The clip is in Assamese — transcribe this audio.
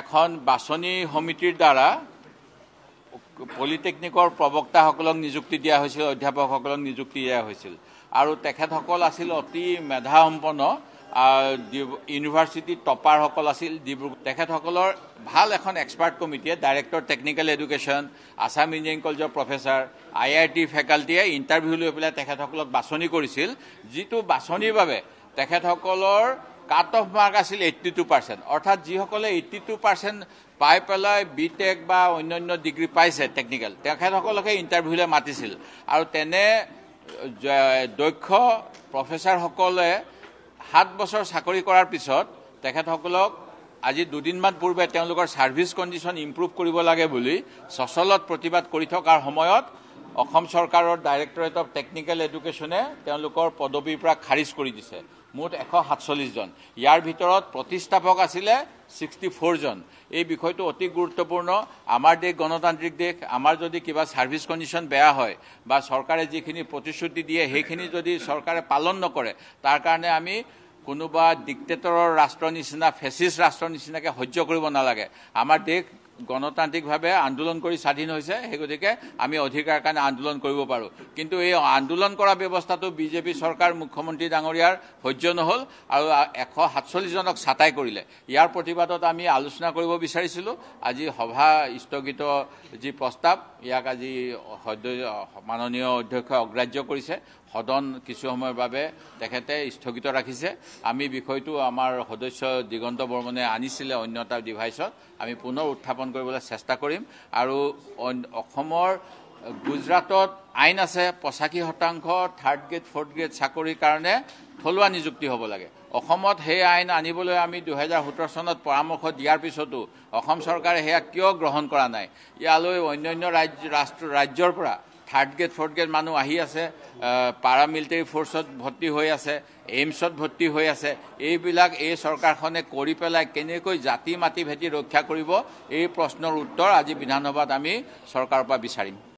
এখন বাছনি সমিতিৰ দ্বাৰা পলিটেকনিকৰ প্ৰবক্তাসকলক নিযুক্তি দিয়া হৈছিল, অধ্যাপকসকলক নিযুক্তি দিয়া হৈছিল আৰু তেখেতসকল আছিল অতি মেধাসম্পন্ন ইউনিভাৰ্চিটি টপাৰসকল আছিল। তেখেতসকলৰ ভাল এখন এক্সপাৰ্ট কমিটিয়ে director technical education, Assam engineering কলেজৰ প্ৰফেচাৰ, IIT ফেকাল্টিয়ে ইণ্টাৰভিউ লৈ পেলাই তেখেতসকলক বাছনি কৰিছিল, যিটো বাছনিৰ বাবে তেখেতসকলৰ কাট অফ মাৰ্ক আছিল 82%। অৰ্থাৎ যিসকলে 82% পাই পেলাই BTech বা অন্যান্য ডিগ্ৰী পাইছে টেকনিকেল, তেখেতসকলকে ইণ্টাৰভিউলৈ মাতিছিল আৰু তেনে দক্ষ প্ৰফেচাৰসকলে 7 বছৰ চাকৰি কৰাৰ পিছত তেখেতসকলক আজি দুদিনমান পূৰ্বে তেওঁলোকৰ ছাৰ্ভিচ কণ্ডিশ্যন ইম্প্ৰুভ কৰিব লাগে বুলি সচলত প্ৰতিবাদ কৰি থকাৰ সময়ত অসম চৰকাৰৰ ডাইৰেক্টৰেট অফ টেকনিকেল এডুকেশ্যনে তেওঁলোকৰ পদবীৰ পৰা খাৰিজ কৰি দিছে। মুঠ 147 জন। ইয়াৰ ভিতৰত প্ৰতিষ্ঠাপক আছিলে 64 জন। এই বিষয়টো অতি গুৰুত্বপূৰ্ণ। আমাৰ দেশ গণতান্ত্ৰিক দেশ। আমাৰ যদি কিবা ছাৰ্ভিচ কণ্ডিশ্যন বেয়া হয় বা চৰকাৰে যিখিনি প্ৰতিশ্ৰুতি দিয়ে সেইখিনি যদি চৰকাৰে পালন নকৰে, তাৰ কাৰণে আমি কোনোবা ডিক্টেটৰৰ ৰাষ্ট্ৰৰ নিচিনা, ফেচিষ্ট ৰাষ্ট্ৰৰ নিচিনাকৈ সহ্য কৰিব নালাগে। আমাৰ দেশ গণতান্ত্ৰিকভাৱে আন্দোলন কৰি স্বাধীন হৈছে, সেই গতিকে আমি অধিকাৰ কাৰণে আন্দোলন কৰিব পাৰোঁ। কিন্তু এই আন্দোলন কৰা ব্যৱস্থাটো বিজেপি চৰকাৰ, মুখ্যমন্ত্ৰী ডাঙৰীয়াৰ সহ্য নহ'ল আৰু 147 জনক ছাঁটাই কৰিলে। ইয়াৰ প্ৰতিবাদত আমি আলোচনা কৰিব বিচাৰিছিলোঁ। আজি সভা স্থগিত যি প্ৰস্তাৱ, ইয়াক আজি মাননীয় অধ্যক্ষই অগ্ৰাহ্য কৰিছে। সদন কিছু সময়ৰ বাবে তেখেতে স্থগিত ৰাখিছে। আমি বিষয়টো আমাৰ সদস্য দিগন্ত বৰ্মনে আনিছিলে অন্য এটা ডিভাইচত, আমি পুনৰ উত্থাপন কৰিবলৈ চেষ্টা কৰিম। আৰু অসমৰ গুজৰাটত আইন আছে 85% 3rd গ্ৰেড 4th গ্ৰেড চাকৰিৰ কাৰণে থলুৱা নিযুক্তি হ'ব লাগে। অসমত সেই আইন আনিবলৈ আমি 2017 চনত পৰামৰ্শ দিয়াৰ পিছতো অসম চৰকাৰে সেয়া কিয় গ্ৰহণ কৰা নাই? ইয়ালৈ অন্যান্য ৰাজ্যৰ পৰা 3rd গ্ৰেড 4th গ্ৰেড মানুহ আহি আছে, পাৰামিলিটাৰী ফ'ৰ্চত ভৰ্তি হৈ আছে, এইমছত ভৰ্তি হৈ আছে। এইবিলাক এই চৰকাৰখনে কৰি পেলাই কেনেকৈ জাতি মাটি ভেটি ৰক্ষা কৰিব, এই প্ৰশ্নৰ উত্তৰ আজি বিধানসভাত আমি চৰকাৰৰ পৰা বিচাৰিম।